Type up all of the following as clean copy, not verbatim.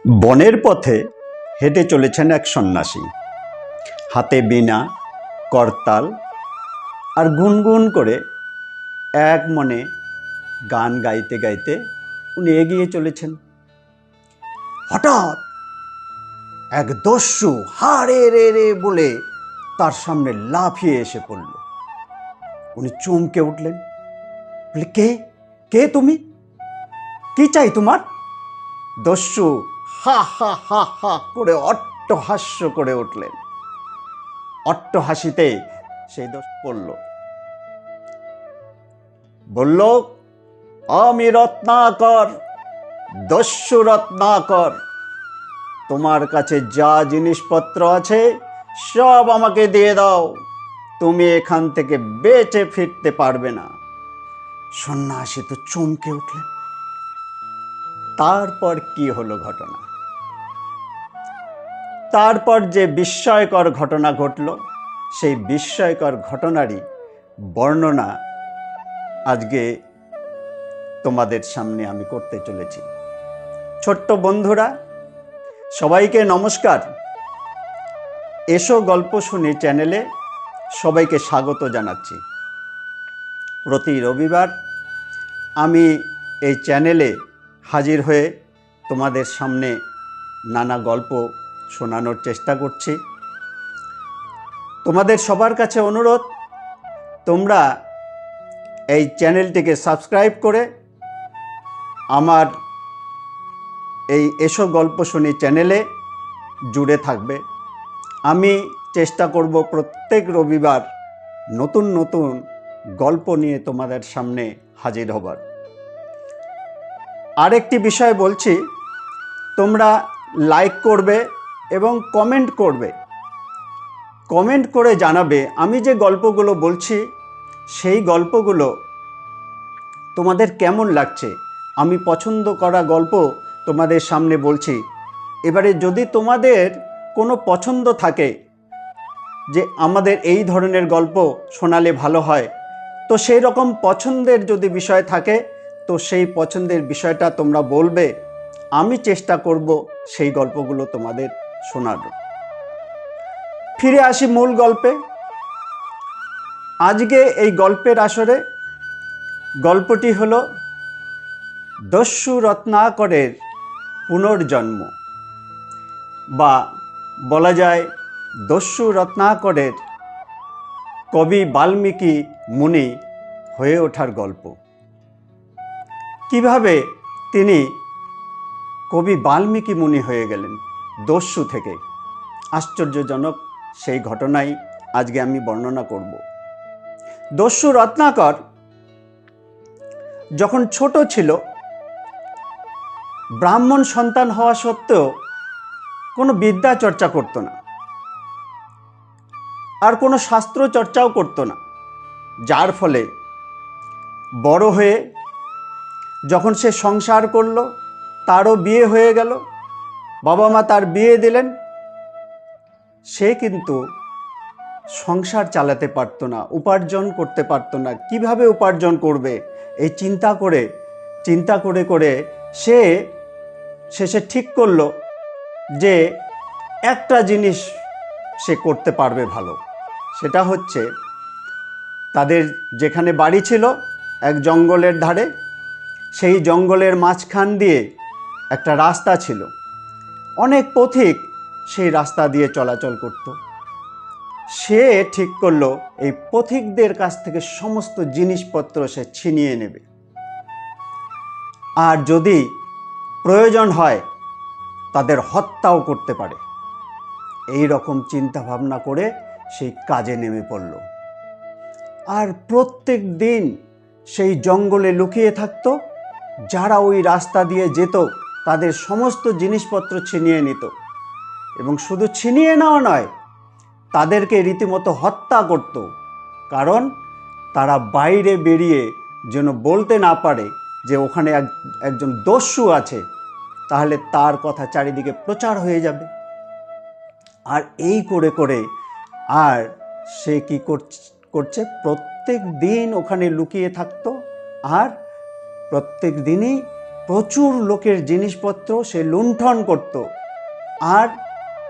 বনের পথে হেঁটে চলেছেন এক সন্ন্যাসী। হাতে বীণা, করতাল আর গুনগুন করে এক মনে গান গাইতে গাইতে উনি এগিয়ে চলেছেন। হঠাৎ এক দস্যু হা রে রে রে বলে তার সামনে লাফিয়ে এসে পড়ল। উনি চমকে উঠলেন, বলে, কে কে তুমি? কি চাই তোমার? দস্যু হা হা হা হা করে অট্টহাস্য করে উঠলেন। অট্টহাসিতে সেই দস্যু বলল, আমি রত্নাকর, দস্যু রত্নাকর। তোমার কাছে যা জিনিসপত্র আছে সব আমাকে দিয়ে দাও, তুমি এখান থেকে বেঁচে ফিরতে পারবে না। সন্ন্যাসী তো চমকে উঠলেন। তারপর কি হলো ঘটনা? তারপর যে বিস্ময়কর ঘটনা ঘটল, সেই বিস্ময়কর ঘটনারই বর্ণনা আজকে তোমাদের সামনে আমি করতে চলেছি। ছোট্ট বন্ধুরা, সবাইকে নমস্কার। এসো গল্প শুনি চ্যানেলে সবাইকে স্বাগত জানাচ্ছি। প্রতি রবিবার আমি এই চ্যানেলে হাজির হয়ে তোমাদের সামনে নানা গল্প শোনানোর চেষ্টা করছি। তোমাদের সবার কাছে অনুরোধ, তোমরা এই চ্যানেলটিকে সাবস্ক্রাইব করে আমার এই এসো গল্প শুনি চ্যানেলে জুড়ে থাকবে। আমি চেষ্টা করব প্রত্যেক রবিবার নতুন নতুন গল্প নিয়ে তোমাদের সামনে হাজির হবার। আরেকটি বিষয় বলছি, তোমরা লাইক করবে এবং কমেন্ট করবে। কমেন্ট করে জানাবে আমি যে গল্পগুলো বলছি সেই গল্পগুলো তোমাদের কেমন লাগছে। আমি পছন্দ করা গল্প তোমাদের সামনে বলছি। এবারে যদি তোমাদের কোনো পছন্দ থাকে যে আমাদের এই ধরনের গল্প শোনালে ভালো হয়, তো সেই রকম পছন্দের যদি বিষয় থাকে তো সেই পছন্দের বিষয়টা তোমরা বলবে। আমি চেষ্টা করব সেই গল্পগুলো তোমাদের শোনানোর। ফিরে আসি মূল গল্পে। আজকে এই গল্পের আসরে গল্পটি হলো দস্যু রত্নাকরের পুনর্জন্ম, বা বলা যায় দস্যু রত্নাকরের কবি বাল্মীকি মুনি হয়ে ওঠার গল্প। কিভাবে তিনি কবি বাল্মীকি মুনি হয়ে গেলেন দস্যু থেকে, আশ্চর্যজনক সেই ঘটনাই আজকে আমি বর্ণনা করব। দস্যু রত্নাকর যখন ছোট ছিল, ব্রাহ্মণ সন্তান হওয়া সত্ত্বেও কোনো বিদ্যা চর্চা করত না, আর কোনো শাস্ত্র চর্চাও করত না। যার ফলে বড় হয়ে যখন সে সংসার করল, তারও বিয়ে হয়ে গেল, বাবা মা তার বিয়ে দিলেন, সে কিন্তু সংসার চালাতে পারত না, উপার্জন করতে পারত না। কিভাবে উপার্জন করবে এই চিন্তা করে সে শেষে ঠিক করলো যে একটা জিনিস সে করতে পারবে ভালো। সেটা হচ্ছে, তাদের যেখানে বাড়ি ছিল এক জঙ্গলের ধারে, সেই জঙ্গলের মাঝখান দিয়ে একটা রাস্তা ছিল। অনেক পথিক সেই রাস্তা দিয়ে চলাচল করত। সে ঠিক করলো এই পথিকদের কাছ থেকে সমস্ত জিনিসপত্র সে ছিনিয়ে নেবে, আর যদি প্রয়োজন হয় তাদের হত্যাও করতে পারে। এই রকম চিন্তা ভাবনা করে সেই কাজে নেমে পড়ল। আর প্রত্যেক দিন সেই জঙ্গলে লুকিয়ে থাকতো। যারা ওই রাস্তা দিয়ে যেত তাদের সমস্ত জিনিসপত্র ছিনিয়ে নিত, এবং শুধু ছিনিয়ে নেওয়া নয়, তাদেরকে রীতিমতো হত্যা করত। কারণ তারা বাইরে বেরিয়ে যেন বলতে না পারে যে ওখানে একজন দস্যু আছে, তাহলে তার কথা চারিদিকে প্রচার হয়ে যাবে। আর এই করে করে আর সে কি করছে, প্রত্যেক দিন ওখানে লুকিয়ে থাকতো, আর প্রত্যেক দিনই প্রচুর লোকের জিনিসপত্র সে লুণ্ঠন করত আর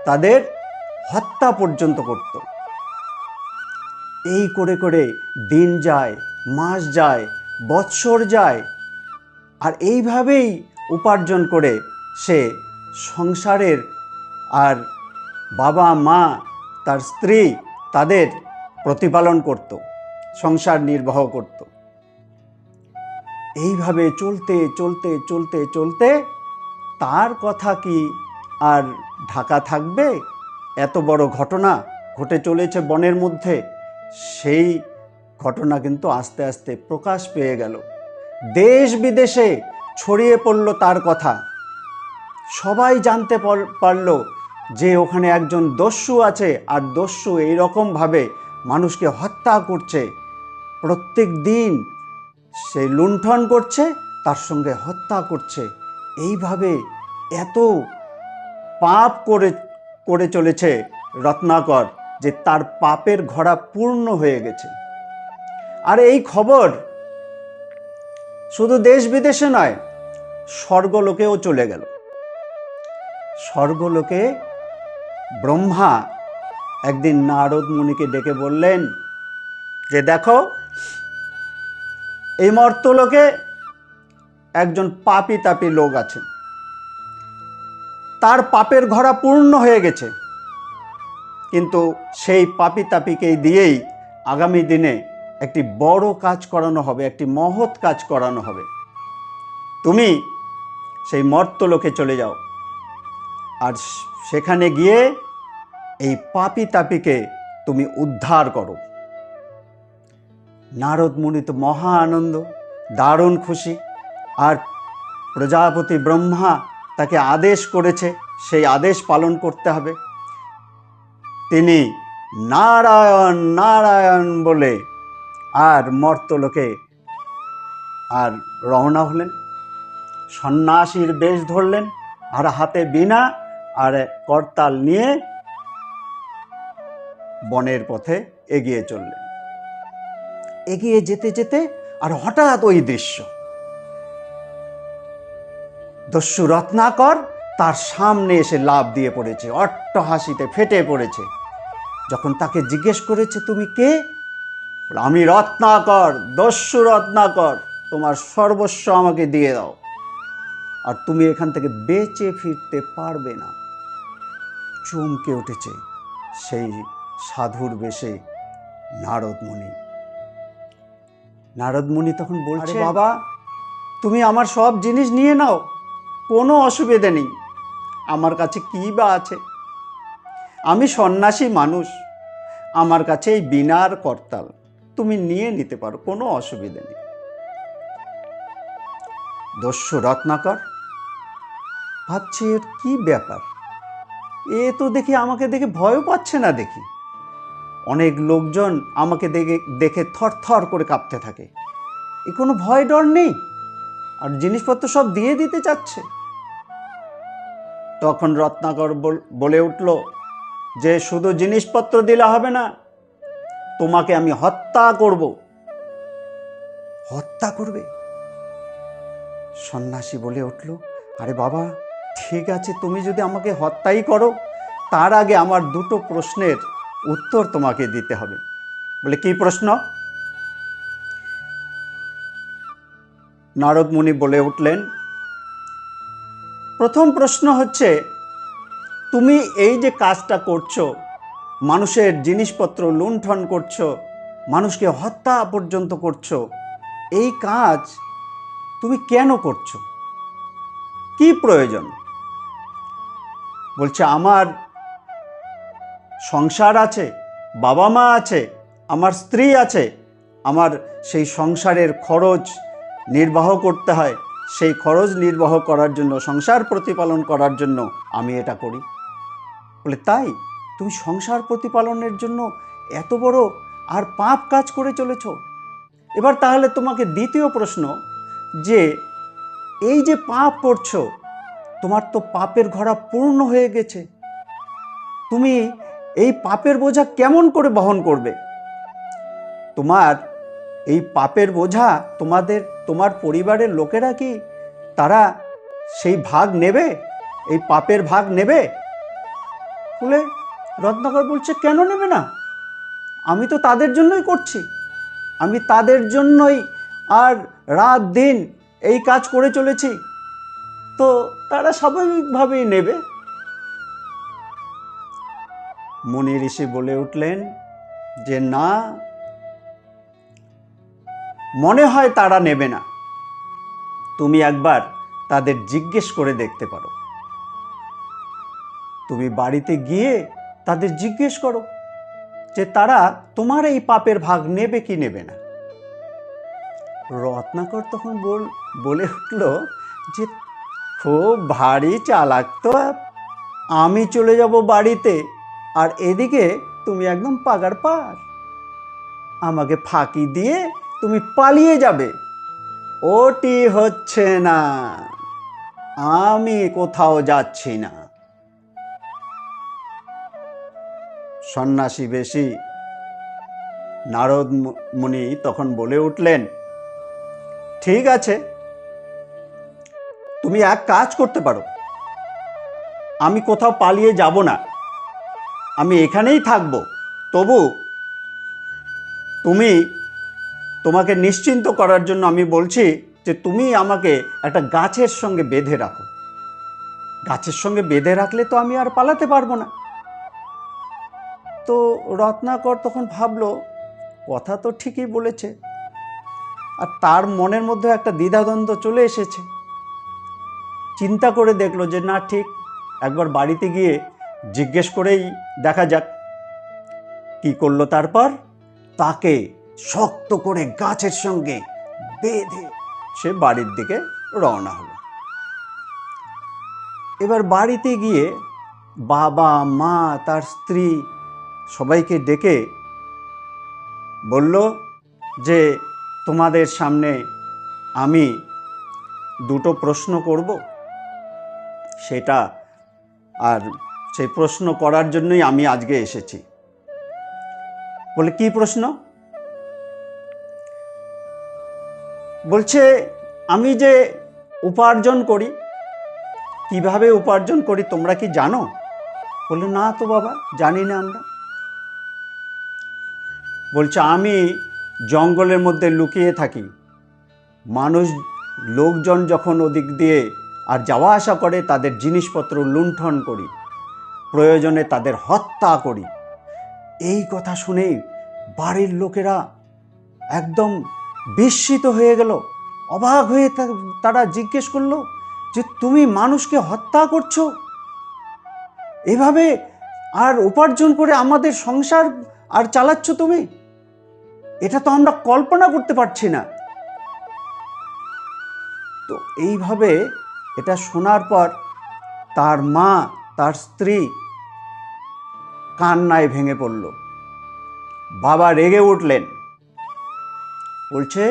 তাদের হত্যা পর্যন্ত করত। এই করে করে দিন যায়, মাস যায়, বৎসর যায়, আর এইভাবেই উপার্জন করে সে সংসারের আর বাবা মা তার স্ত্রী তাদের প্রতিপালন করত, সংসার নির্বাহ করত। এইভাবে চলতে চলতে চলতে চলতে তার কথা কি আর ঢাকা থাকবে? এত বড় ঘটনা ঘটে চলেছে বনের মধ্যে, সেই ঘটনা কিন্তু আস্তে আস্তে প্রকাশ পেয়ে গেল। দেশ বিদেশে ছড়িয়ে পড়ল তার কথা। সবাই জানতে পারল যে ওখানে একজন দস্যু আছে, আর দস্যু এইরকমভাবে মানুষকে হত্যা করছে। প্রত্যেক দিন সে লুণ্ঠন করছে, তার সঙ্গে হত্যা করছে। এইভাবে এত পাপ করে চলেছে রত্নাকর যে তার পাপের ঘড়া পূর্ণ হয়ে গেছে। আর এই খবর শুধু দেশ বিদেশে নয়, স্বর্গলোকেও চলে গেল। স্বর্গলোকে ব্রহ্মা একদিন নারদ মুনিকে ডেকে বললেন যে দেখো, এই মর্তলোকে একজন পাপী তাপী লোক আছে, তার পাপের ঘড়া পূর্ণ হয়ে গেছে, কিন্তু সেই পাপী তাপীকেই দিয়েই আগামী দিনে একটি বড় কাজ করানো হবে, একটি মহৎ কাজ করানো হবে। তুমি সেই মর্তলোকে চলে যাও, আর সেখানে গিয়ে এই পাপী তাপীকে তুমি উদ্ধার করো। নারদ মুনি তো মহা আনন্দ, দারুণ খুশি। আর প্রজাপতি ব্রহ্মা তাকে আদেশ করেছে, সেই আদেশ পালন করতে হবে। তিনি নারায়ণ নারায়ণ বলে আর মর্তলোকে আর রওনা হলেন। সন্ন্যাসীর বেশ ধরলেন, আর হাতে বীণা আর করতাল নিয়ে বনের পথে এগিয়ে চললেন। এগিয়ে যেতে যেতে আর হঠাৎ ওই দৃশ্য, দস্যু রত্নাকর তার সামনে এসে লাফ দিয়ে পড়েছে, অট্টহাসিতে ফেটে পড়েছে। যখন তাকে জিজ্ঞেস করেছে তুমি কে, আমি রত্নাকর, দস্যু রত্নাকর, তোমার সর্বস্ব আমাকে দিয়ে দাও, আর তুমি এখান থেকে বেঁচে ফিরতে পারবে না। চমকে উঠেছে সেই সাধুর বেশে নারদ মুনি। নারদ মুনি তখন বলছে, বাবা তুমি আমার সব জিনিস নিয়ে নাও, কোনো অসুবিধে নেই, আমার কাছে কি বা আছে, আমি সন্ন্যাসী মানুষ, আমার কাছে এই বীণার করতাল, তুমি নিয়ে নিতে পারো, কোনো অসুবিধে নেই। দস্যু রত্নাকর ভাবছে এর কি ব্যাপার, এ তো দেখি আমাকে দেখে ভয়ও পাচ্ছে না, দেখি অনেক লোকজন আমাকে দেখে থরথর করে কাঁপতে থাকে, এ কোনো ভয় ডর নেই, আর জিনিসপত্র সব দিয়ে দিতে চাচ্ছে। তখন রত্নাকর বলে উঠল যে শুধু জিনিসপত্র দিলে হবে না, তোমাকে আমি হত্যা করব। হত্যা করবে? সন্ন্যাসী বলে উঠল, আরে বাবা ঠিক আছে, তুমি যদি আমাকে হত্যাই করো, তার আগে আমার দুটো প্রশ্নের উত্তর তোমাকে দিতে হবে। বলে কি প্রশ্ন? নারদ মুনি বলে উঠলেন, প্রথম প্রশ্ন হচ্ছে, তুমি এই যে কাজটা করছো, মানুষের জিনিসপত্র লুণ্ঠন করছো, মানুষকে হত্যা পর্যন্ত করছো, এই কাজ তুমি কেন করছো? কি প্রয়োজন? বলছে আমার সংসার আছে, বাবা মা আছে, আমার স্ত্রী আছে, আমার সেই সংসারের খরচ নির্বাহ করতে হয়, সেই খরচ নির্বাহ করার জন্য, সংসার প্রতিপালন করার জন্য আমি এটা করি। বলে তাই? তুমি সংসার প্রতিপালনের জন্য এত বড় আর পাপ কাজ করে চলেছ? এবার তাহলে তোমাকে দ্বিতীয় প্রশ্ন, যে এই যে পাপ করছো, তোমার তো পাপের ঘড়া পূর্ণ হয়ে গেছে, তুমি এই পাপের বোঝা কেমন করে বহন করবে? তোমার এই পাপের বোঝা তোমার পরিবারের লোকেরা কি তারা সেই ভাগ নেবে, এই পাপের ভাগ নেবে? বলে রত্নাকর বলছে, কেন নেবে না? আমি তো তাদের জন্যই করছি, আমি তাদের জন্যই আর রাত দিন এই কাজ করে চলেছি, তো তারা স্বাভাবিকভাবেই নেবে। মুনি ঋষি বলে উঠলেন যে না, মনে হয় তারা নেবে না, তুমি একবার তাদের জিজ্ঞেস করে দেখতে পারো। তুমি বাড়িতে গিয়ে তাদের জিজ্ঞেস করো যে তারা তোমার এই পাপের ভাগ নেবে কি নেবে না। রত্নাকর তখন বলে উঠল যে খুব ভারী চালাক তো, আমি চলে যাব বাড়িতে আর এদিকে তুমি একদম পাগার পার, আমাকে ফাঁকি দিয়ে তুমি পালিয়ে যাবে, ওটি হচ্ছে না, আমি কোথাও যাচ্ছি না। সন্ন্যাসী বেশি নারদ মুনি তখন বলে উঠলেন, ঠিক আছে, তুমি এক কাজ করতে পারো, আমি কোথাও পালিয়ে যাব না, আমি এখানেই থাকবো, তবু তোমাকে নিশ্চিন্ত করার জন্য আমি বলছি যে তুমি আমাকে একটা গাছের সঙ্গে বেঁধে রাখো, গাছের সঙ্গে বেঁধে রাখলে তো আমি আর পালাতে পারবো না। তো রত্নাকর তখন ভাবলো, কথা তো ঠিকই বলেছে, আর তার মনের মধ্যে একটা দ্বিধাদ্বন্দ্ব চলে এসেছে। চিন্তা করে দেখলো যে না, ঠিক, একবার বাড়িতে গিয়ে জিজ্ঞেস করেই দেখা যাক। কি করলো তারপর? তাকে শক্ত করে গাছের সঙ্গে বেঁধে সে বাড়ির দিকে রওনা হলো। এবার বাড়িতে গিয়ে বাবা, মা, তার স্ত্রী সবাইকে ডেকে বলল যে তোমাদের সামনে আমি দুটো প্রশ্ন করব, সেটা আর সেই প্রশ্ন করার জন্যই আমি আজকে এসেছি। বলে কি প্রশ্ন? বলছে আমি যে উপার্জন করি, কিভাবে উপার্জন করি তোমরা কি জানো? বলে না তো বাবা, জানি না আমরা। বলছে আমি জঙ্গলের মধ্যে লুকিয়ে থাকি, লোকজন যখন ওদিক দিয়ে আর যাওয়া আসা করে তাদের জিনিসপত্র লুণ্ঠন করি, প্রয়োজনে তাদের হত্যা করি। এই কথা শুনেই বাড়ির লোকেরা একদম বিস্মিত হয়ে গেল, অবাক হয়ে তারা জিজ্ঞেস করলো যে তুমি মানুষকে হত্যা করছো এভাবে, আর উপার্জন করে আমাদের সংসার আর চালাচ্ছ তুমি? এটা তো আমরা কল্পনা করতে পারছি না। তো এইভাবে এটা শোনার পর তার মা, তার স্ত্রী কান্নায় ভেঙে পড়ল। বাবা রেগে উঠলেন, বলছে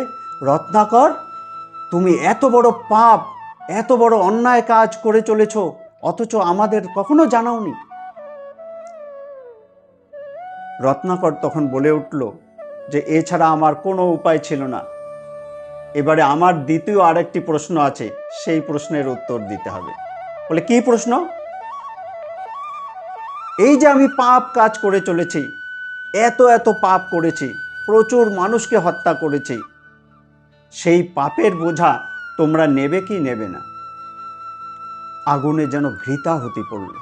রত্নাকর, তুমি এত বড় পাপ, এত বড় অন্যায় কাজ করে চলেছ, অথচ আমাদের কখনো জানাওনি। রত্নাকর তখন বলে উঠল যে এছাড়া আমার কোনো উপায় ছিল না, এবারে আমার দ্বিতীয় আরেকটি প্রশ্ন আছে, সেই প্রশ্নের উত্তর দিতে হবে। বলে কি প্রশ্ন? এই যে আমি পাপ কাজ করে চলেছি, এত পাপ করেছি, প্রচুর মানুষকে হত্যা করেছি, সেই পাপের বোঝা তোমরা নেবে কি নেবে না? আগুনে যেন ঘৃতাহুতি পড়ল।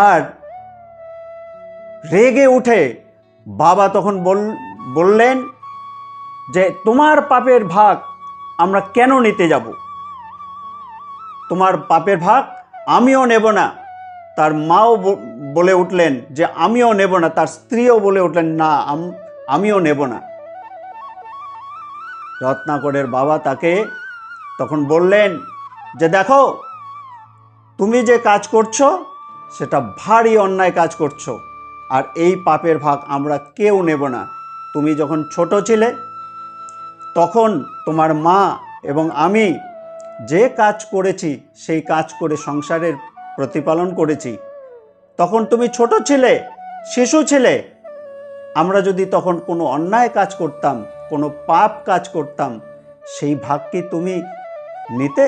আর রেগে উঠে বাবা তখন বললেন যে তোমার পাপের ভাগ আমরা কেন নিতে যাব? তোমার পাপের ভাগ আমিও নেব না। তার মাও বলে উঠলেন যে আমিও নেব না, তার স্ত্রীও বলে উঠলেন না, আমিও নেব না। রত্নাকরের বাবা তাকে তখন বললেন যে দেখো, তুমি যে কাজ করছো সেটা ভারী অন্যায় কাজ করছো, আর এই পাপের ভাগ আমরা কেউ নেব না। তুমি যখন ছোট ছিলে তখন তোমার মা এবং আমি যে কাজ করেছি সেই কাজ করে সংসারের প্রতিপালন করেছি। তখন তুমি ছোট ছিলে, শিশু ছিলে, আমরা যদি তখন কোনো অন্যায় কাজ করতাম, কোনো পাপ কাজ করতাম, সেই ভাগ কি তুমি নিতে?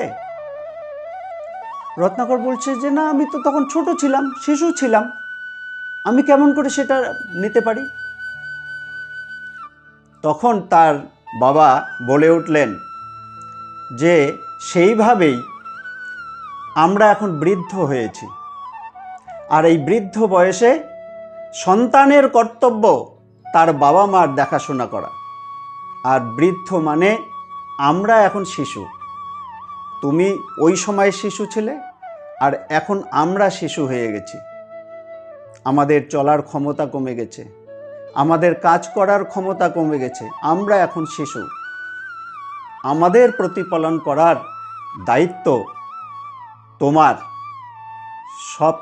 রত্নাকর বলছে যে না, আমি তো তখন ছোট ছিলাম, শিশু ছিলাম, আমি কেমন করে সেটা নিতে পারি? তখন তার বাবা বলে উঠলেন যে সেইভাবেই আমরা এখন বৃদ্ধ হয়েছি, আর এই বৃদ্ধ বয়সে সন্তানের কর্তব্য তার বাবা মার দেখাশোনা করা। আর বৃদ্ধ মানে আমরা এখন শিশু। তুমি ওই সময় শিশু ছিলে, আর এখন আমরা শিশু হয়ে গেছি। আমাদের চলার ক্ষমতা কমে গেছে, আমাদের কাজ করার ক্ষমতা কমে গেছে, আমরা এখন শিশু। আমাদের প্রতিপালন করার দায়িত্ব তোমার। সব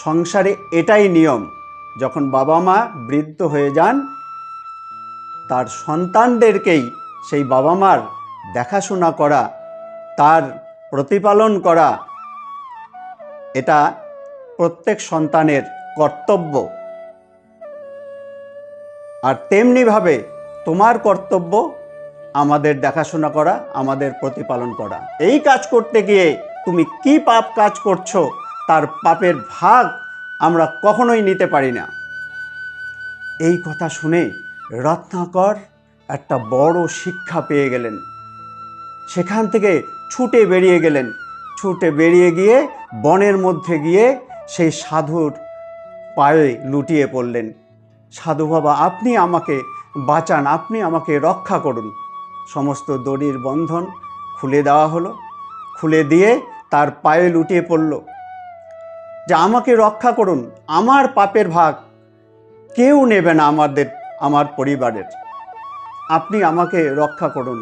সংসারে এটাই নিয়ম, যখন বাবা মা বৃদ্ধ হয়ে যান, তার সন্তানদেরকেই সেই বাবা মার দেখাশোনা করা, তার প্রতিপালন করা, এটা প্রত্যেক সন্তানের কর্তব্য। আর তেমনিভাবে তোমার কর্তব্য আমাদের দেখাশোনা করা, আমাদের প্রতিপালন করা। এই কাজ করতে গিয়ে তুমি কি পাপ কাজ করছো, তার পাপের ভাগ আমরা কখনোই নিতে পারি না। এই কথা শুনে রত্নাকর একটা বড় শিক্ষা পেয়ে গেলেন। সেখান থেকে ছুটে বেরিয়ে গেলেন। ছুটে বেরিয়ে গিয়ে বনের মধ্যে গিয়ে সেই সাধুর পায়ে লুটিয়ে পড়লেন। সাধু বাবা, আপনি আমাকে বাঁচান, আপনি আমাকে রক্ষা করুন। সমস্ত দড়ির বন্ধন খুলে দেওয়া হলো। খুলে দিয়ে তার পায়ে লুটিয়ে পড়ল যে আমাকে রক্ষা করুন, আমার পাপের ভাগ কেউ নেবে না, আমার পরিবারের। আপনি আমাকে রক্ষা করুন,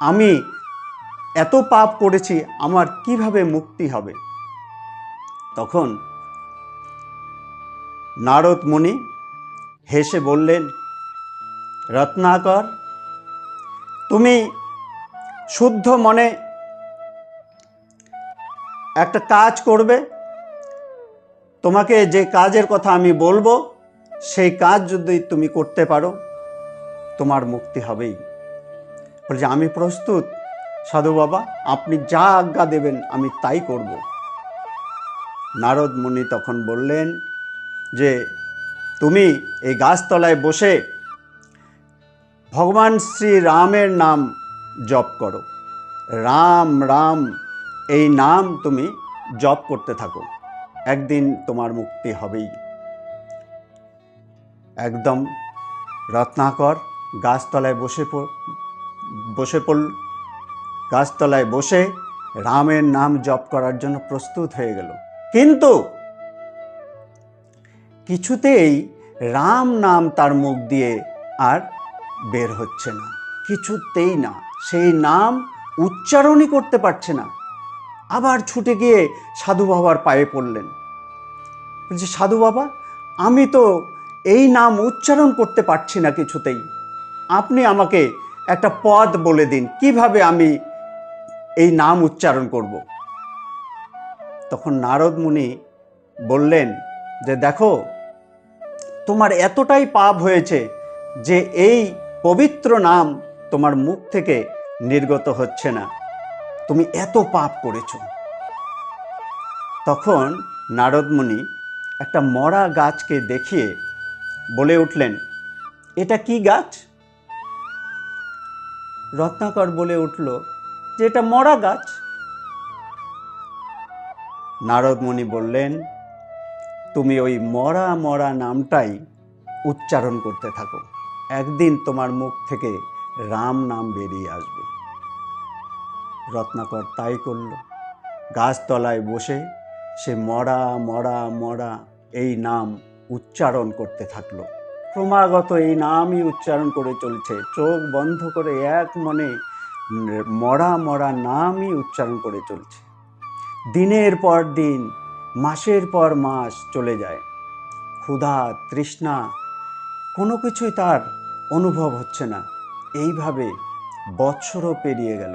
আমি এত পাপ করেছি, আমার কিভাবে মুক্তি হবে? তখন নারদ মুনি হেসে বললেন, রত্নাকর, তুমি শুদ্ধ মনে একটা কাজ করবে। তোমাকে যে কাজের কথা আমি বলবো, সেই কাজ যদি তুমি করতে পারো, তোমার মুক্তি হবেই। বলছে, আমি প্রস্তুত সাধু বাবা, আপনি যা আজ্ঞা দেবেন আমি তাই করব। নারদ মুনি তখন বললেন যে তুমি এই গাছতলায় বসে ভগবান শ্রী রামের নাম জপ করো। রাম রাম এই নাম তুমি জপ করতে থাকো, একদিন তোমার মুক্তি হবেই। একদম রত্নাকর গাছতলায় বসে পড়ল। গাছতলায় বসে রামের নাম জপ করার জন্য প্রস্তুত হয়ে গেল। কিন্তু কিছুতেই রাম নাম তার মুখ দিয়ে আর বের হচ্ছে না, কিছুতেই না। সেই নাম উচ্চারণই করতে পারছে না। আবার ছুটে গিয়ে সাধু বাবার পায়ে পড়লেন। বলছে, সাধু বাবা, আমি তো এই নাম উচ্চারণ করতে পারছি না কিছুতেই। আপনি আমাকে একটা পদ বলে দিন, কিভাবে আমি এই নাম উচ্চারণ করব। তখন নারদ মুনি বললেন যে দেখো, তোমার এতটাই পাপ হয়েছে যে এই পবিত্র নাম তোমার মুখ থেকে নির্গত হচ্ছে না, তুমি এত পাপ করেছো। তখন নারদ মুনি একটা মরা গাছকে দেখিয়ে বলে উঠলেন, এটা কি গাছ? রত্নাকর বলে উঠল যে এটা মরা গাছ। নারদ মুনি বললেন, তুমি ওই মরা মরা নামটাই উচ্চারণ করতে থাকো, একদিন তোমার মুখ থেকে রাম নাম বেরিয়ে আসবে। রত্নাকর তাই করল। গাছতলায় বসে সে মরা মরা মরা এই নাম উচ্চারণ করতে থাকলো। ক্রমাগত এই নামই উচ্চারণ করে চলছে, চোখ বন্ধ করে এক মনে মরা মরা নামই উচ্চারণ করে চলছে। দিনের পর দিন, মাসের পর মাস চলে যায়। ক্ষুধা তৃষ্ণা কোনো কিছুই তার অনুভব হচ্ছে না। এইভাবে বৎসরও পেরিয়ে গেল।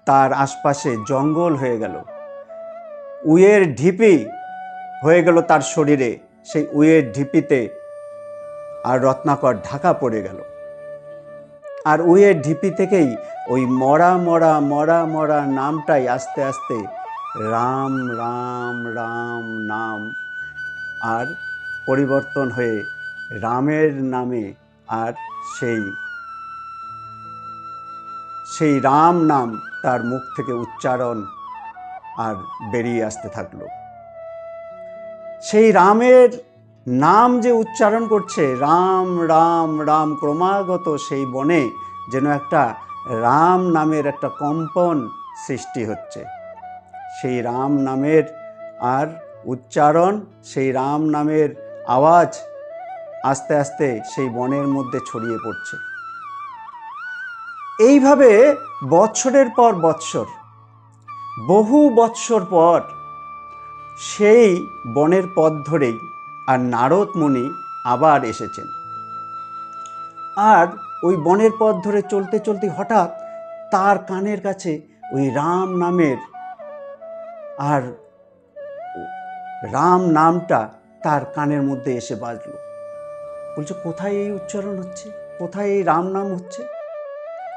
তার আশপাশে জঙ্গল হয়ে গেল, উইয়ের ঢিপি হয়ে গেল তার শরীরে। সেই উইয়ের ঢিপিতে আর রত্নাকর ঢাকা পড়ে গেল। আর উইয়ের ঢিপি থেকেই ওই মরা মরা মরা মরা নামটাই আস্তে আস্তে রাম রাম রাম নাম আর পরিবর্তন হয়ে রামের নামে, আর সেই রাম নাম তার মুখ থেকে উচ্চারণ আর বেরিয়ে আসতে থাকলো। সেই রামের নাম যে উচ্চারণ করছে, রাম রাম রাম, ক্রমাগত সেই বনে যেন একটা রাম নামের একটা কম্পন সৃষ্টি হচ্ছে। সেই রাম নামের আর উচ্চারণ, সেই রাম নামের আওয়াজ আস্তে আস্তে সেই বনের মধ্যে ছড়িয়ে পড়ছে। এইভাবে বৎসরের পর বৎসর, বহু বৎসর পর সেই বনের পথ ধরেই আর নারদ মুনি আবার এসেছেন। আর ওই বনের পথ ধরে চলতে চলতে হঠাৎ তার কানের কাছে ওই রাম নামের আর রাম নামটা তার কানের মধ্যে এসে বাজল। বলছে, কোথায় এই উচ্চারণ হচ্ছে, কোথায় এই রাম নাম হচ্ছে?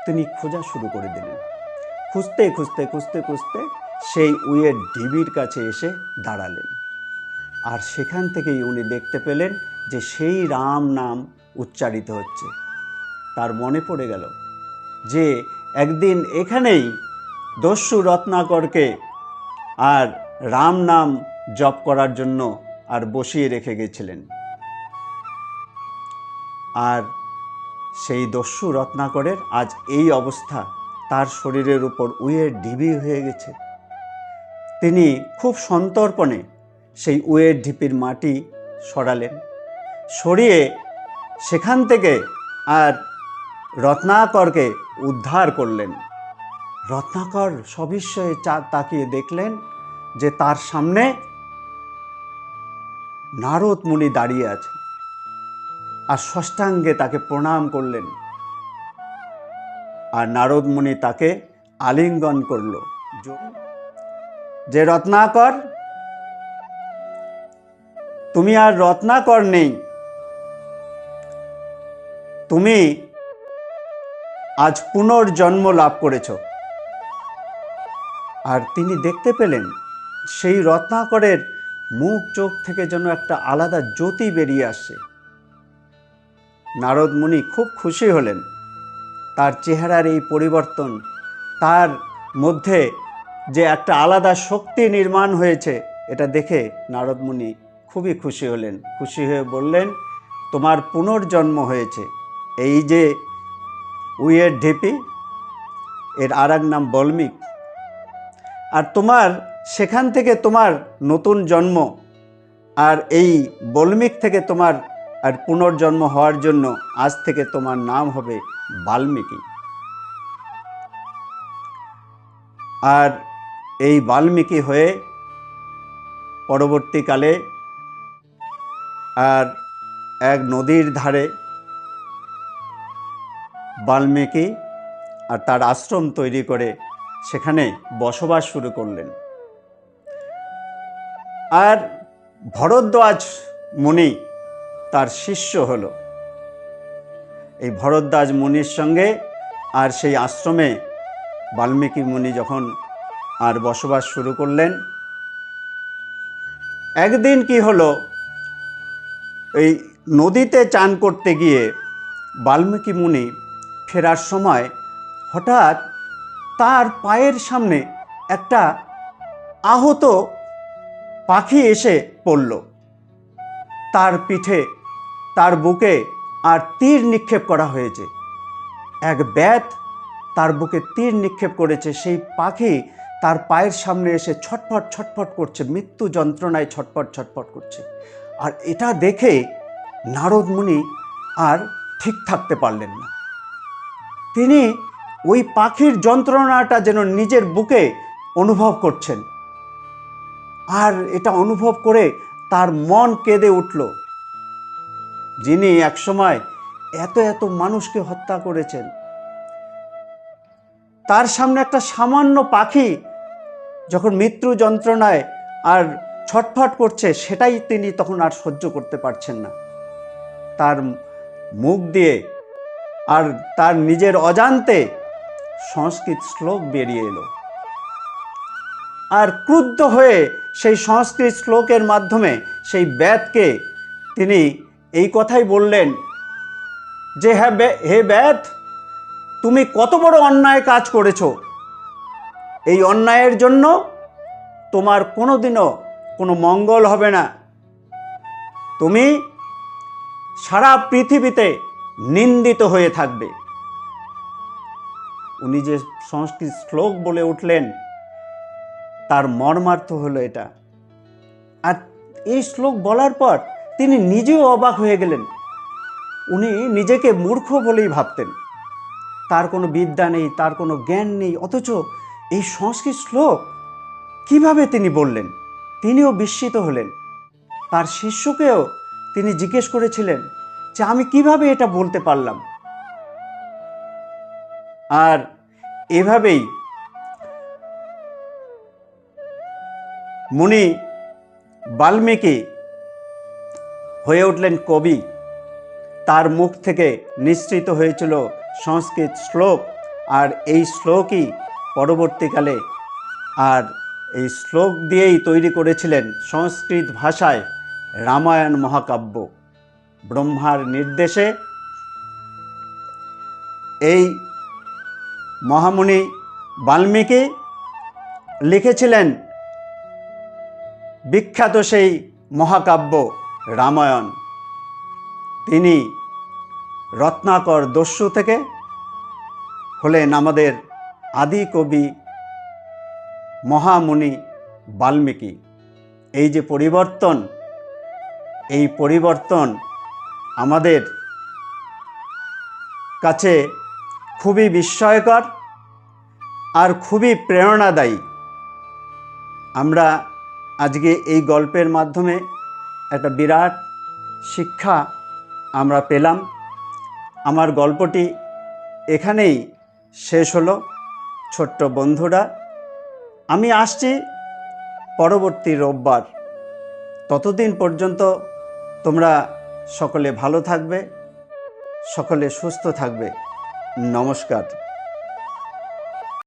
তিনি খোঁজা শুরু করে দিলেন। খুঁজতে খুঁজতে খুঁজতে খুঁজতে সেই উইয়ের ঢিবির কাছে এসে দাঁড়ালেন। আর সেখান থেকেই উনি দেখতে পেলেন যে সেই রাম নাম উচ্চারিত হচ্ছে। তার মনে পড়ে গেল যে একদিন এখানেই দস্যু রত্নাকরকে আর রাম নাম জপ করার জন্য আর বসিয়ে রেখে গেছিলেন। আর সেই দস্যু রত্নাকরের আজ এই অবস্থা, তার শরীরের উপর উইয়ের ঢিবি হয়ে গেছে। তিনি খুব সন্তর্পণে সেই উইয়ের ঢিপির মাটি সরালেন, সরিয়ে সেখান থেকে আর রত্নাকরকে উদ্ধার করলেন। রত্নাকর সবিস্ময়ে তাকিয়ে দেখলেন যে তার সামনে নারদ মুনি দাঁড়িয়ে আছেন আর ষষ্ঠাঙ্গে তাকে প্রণাম করলেন। আর নারদ মুনি তাকে আলিঙ্গন করল যে, রত্নাকর, তুমি আর রত্নাকর নেই, তুমি আজ পুনর্জন্ম লাভ করেছ। আর তিনি দেখতে পেলেন সেই রত্নাকরের মুখ চোখ থেকে যেন একটা আলাদা জ্যোতি বেরিয়ে আসছে। নারদ মুনি খুব খুশি হলেন। তার চেহারার এই পরিবর্তন, তার মধ্যে যে একটা আলাদা শক্তি নির্মাণ হয়েছে, এটা দেখে নারদ মুনি খুবই খুশি হলেন। খুশি হয়ে বললেন, তোমার পুনর্জন্ম হয়েছে। এই যে উইয়ের ঢিপি, এর আর এক নাম বল্মিক। আর তোমার সেখান থেকে তোমার নতুন জন্ম, আর এই বল্মিক থেকে তোমার আর পুনর্জন্ম হওয়ার জন্য আজ থেকে তোমার নাম হবে বাল্মীকি। আর এই বাল্মীকি হয়ে পরবর্তীকালে আর এক নদীর ধারে বাল্মীকি আর তার আশ্রম তৈরি করে সেখানে বসবাস শুরু করলেন। আর ভরদ্বাজ মুনি তার শিষ্য হল। এই ভরদ্বাজ মুনির সঙ্গে আর সেই আশ্রমে বাল্মীকি মুনি যখন আর বসবাস শুরু করলেন, একদিন কি হলো, এই নদীতে চান করতে গিয়ে বাল্মীকি মুনি ফেরার সময় হঠাৎ তার পায়ের সামনে একটা আহত পাখি এসে পড়ল। তার পিঠে, তার বুকে আর তীর নিক্ষেপ করা হয়েছে। এক ব্যাত তার বুকে তীর নিক্ষেপ করেছে। সেই পাখি তার পায়ের সামনে এসে ছটফট ছটফট করছে, মৃত্যু যন্ত্রণায় ছটফট ছটফট করছে। আর এটা দেখে নারদ মুনি আর ঠিক থাকতে পারলেন না। তিনি ওই পাখির যন্ত্রণাটা যেন নিজের বুকে অনুভব করছেন। আর এটা অনুভব করে তার মন কেঁদে উঠল। যিনি একসময় এত এত মানুষকে হত্যা করেছেন, তার সামনে একটা সামান্য পাখি যখন মৃত্যু যন্ত্রণায় আর ছটফট করছে, সেটাই তিনি তখন আর সহ্য করতে পারছেন না। তার মুখ দিয়ে আর তার নিজের অজান্তে সংস্কৃত শ্লোক বেরিয়ে এলো। আর ক্রুদ্ধ হয়ে সেই সংস্কৃত শ্লোকের মাধ্যমে সেই ব্যাধকে তিনি এই কথাই বললেন যে হে ব্যাধ, তুমি কত বড় অন্যায় কাজ করেছো। এই অন্যায়ের জন্য তোমার কোনোদিনও কোনো মঙ্গল হবে না। তুমি সারা পৃথিবীতে নিন্দিত হয়ে থাকবে। উনি যে সংস্কৃত শ্লোক বলে উঠলেন তার মর্মার্থ হলো এটা। আর এই শ্লোক বলার পর তিনি নিজেও অবাক হয়ে গেলেন। উনি নিজেকে মূর্খ বলেই ভাবতেন, তার কোনো বিদ্যা নেই, তার কোনো জ্ঞান নেই, অথচ এই সংস্কৃত শ্লোক কিভাবে তিনি বললেন। তিনিও বিস্মিত হলেন। তার শিষ্যকেও তিনি জিজ্ঞেস করেছিলেন যে আমি কিভাবে এটা বলতে পারলাম। আর এভাবেই মুনি বাল্মীকি হয়ে উঠলেন কবি। তার মুখ থেকে নিঃসৃত হয়েছিল সংস্কৃত শ্লোক, আর এই শ্লোকই পরবর্তীকালে আর এই শ্লোক দিয়েই তৈরি করেছিলেন সংস্কৃত ভাষায় রামায়ণ মহাকাব্য। ব্রহ্মার নির্দেশে এই মহামুনি বাল্মীকি লিখেছিলেন বিখ্যাত সেই মহাকাব্য রামায়ণ। তিনি রত্নাকর দস্যু থেকে হলেন আমাদের আদি কবি মহামুনি বাল্মীকি। এই যে পরিবর্তন, এই পরিবর্তন আমাদের কাছে খুবই বিস্ময়কর আর খুবই প্রেরণাদায়ী। আমরা আজকে এই গল্পের মাধ্যমে একটা বিরাট শিক্ষা আমরা পেলাম। আমার গল্পটি এখানেই শেষ হলো। ছোট্ট বন্ধুরা, আমি আসছি পরবর্তী রোববার। ততদিন পর্যন্ত তোমরা সকলে ভালো থাকবে, সকলে সুস্থ থাকবে। নমস্কার।